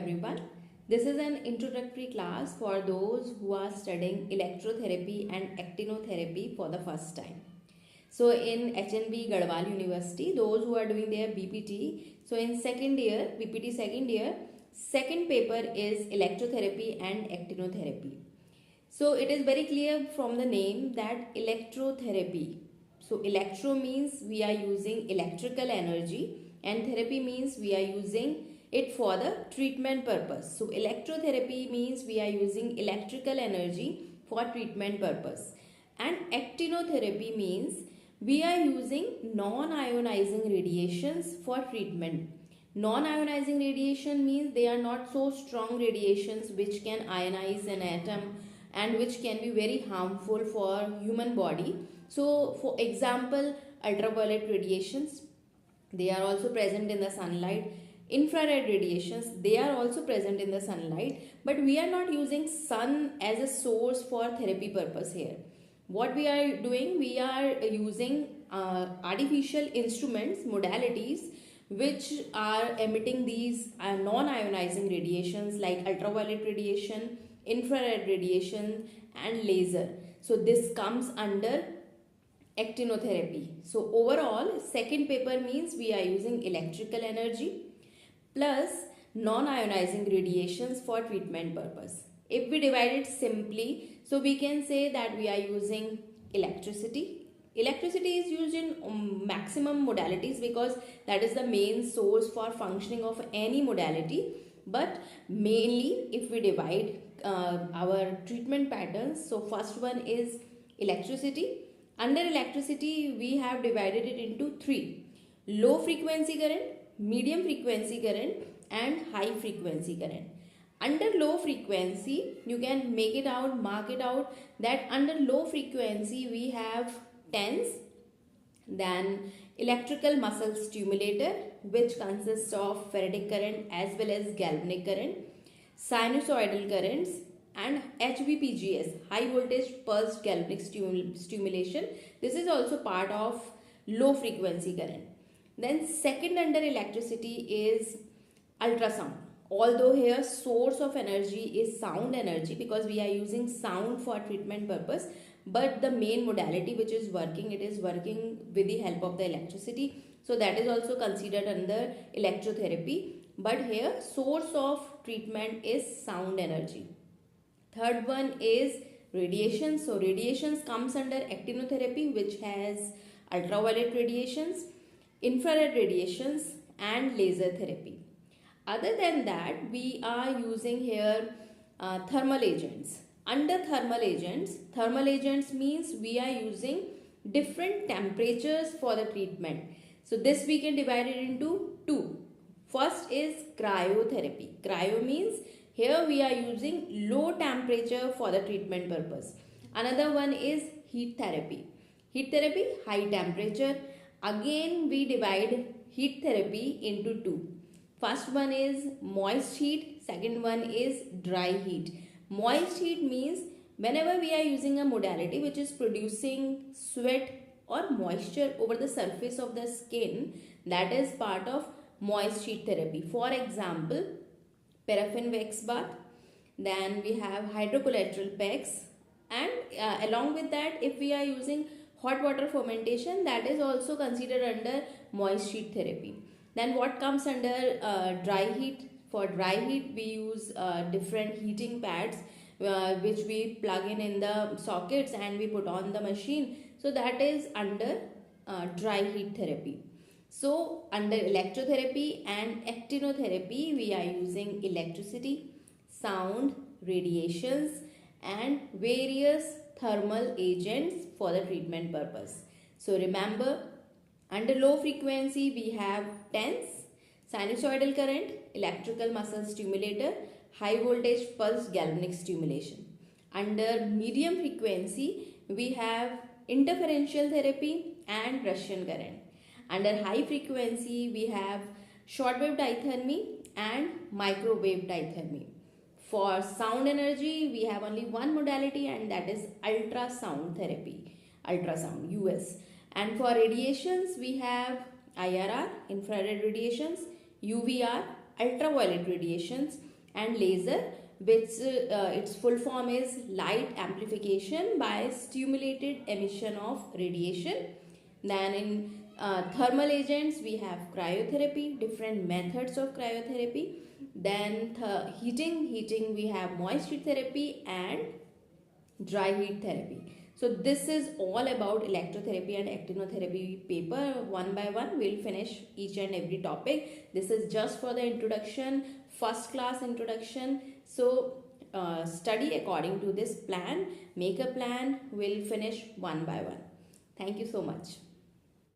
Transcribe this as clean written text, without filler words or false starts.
everyone. This is an introductory class for those who are studying electrotherapy and actinotherapy for the first time. So in HNB Garhwal University, those who are doing their BPT, so in second year, BPT second year, second paper is electrotherapy and actinotherapy. So it is very clear from the name that electrotherapy. So electro means we are using electrical energy and therapy means we are using it for the treatment purpose. So electrotherapy means we are using electrical energy for treatment purpose. And actinotherapy means we are using non-ionizing radiations for treatment. Non-ionizing radiation means they are not so strong radiations which can ionize an atom and which can be very harmful for human body. So for example, ultraviolet radiations, they are also present in the sunlight. Infrared radiations, they are also present in the sunlight, but we are not using sun as a source for therapy purpose here. What we are doing, we are using artificial instruments, modalities which are emitting these non-ionizing radiations like ultraviolet radiation, infrared radiation and laser. So this comes under actinotherapy. So overall, second paper means we are using electrical energy plus non-ionizing radiations for treatment purpose. If we divide it simply, so we can say that we are using electricity. Electricity is used in maximum modalities because that is the main source for functioning of any modality. But mainly if we divide our treatment patterns, so first one is electricity. Under electricity, we have divided it into three: low frequency current, medium frequency current and high frequency current. Under low frequency, you can make it out, mark it out that under low frequency we have TENS, then electrical muscle stimulator which consists of Faradic current as well as galvanic current, sinusoidal currents and HVPGS, high voltage pulsed galvanic stimulation. This is also part of low frequency current. Then second under electricity is ultrasound. Although here source of energy is sound energy because we are using sound for treatment purpose, but the main modality which is working, it is working with the help of the electricity. So that is also considered under electrotherapy. But here source of treatment is sound energy. Third one is radiation. So radiations comes under actinotherapy which has ultraviolet radiations, infrared radiations and laser therapy. Other than that, we are using here thermal agents. Under thermal agents means we are using different temperatures for the treatment. So this we can divide it into two. First is cryotherapy. Cryo means here we are using low temperature for the treatment purpose. Another one is heat therapy. Heat therapy, high temperature. Again we divide heat therapy into two. First one is moist heat, second one is dry heat. Moist heat means whenever we are using a modality which is producing sweat or moisture over the surface of the skin, that is part of moist heat therapy. For example, paraffin wax bath, then we have hydrocollateral pegs, and along with that, if we are using hot water fermentation, that is also considered under moist heat therapy. Then what comes under dry heat? For dry heat, we use different heating pads which we plug in the sockets and we put on the machine. So that is under dry heat therapy. So under electrotherapy and actinotherapy, we are using electricity, sound, radiations and various thermal agents for the treatment purpose. So remember, under low frequency, we have TENS, sinusoidal current, electrical muscle stimulator, high voltage pulse galvanic stimulation. Under medium frequency, we have interferential therapy and Russian current. Under high frequency, we have shortwave dithermy and microwave dithermy. For sound energy, we have only one modality and that is ultrasound therapy, ultrasound US. And for radiations, we have IRR, infrared radiations, UVR, ultraviolet radiations, and laser, which its full form is light amplification by stimulated emission of radiation. Then in thermal agents we have cryotherapy, different methods of cryotherapy. Then heating we have moist heat therapy and dry heat therapy. So this is all about electrotherapy and actinotherapy paper. One by one we'll finish each and every topic. This is just for the introduction, first class introduction. So study according to this plan, make a plan, we'll finish one by one. Thank you so much.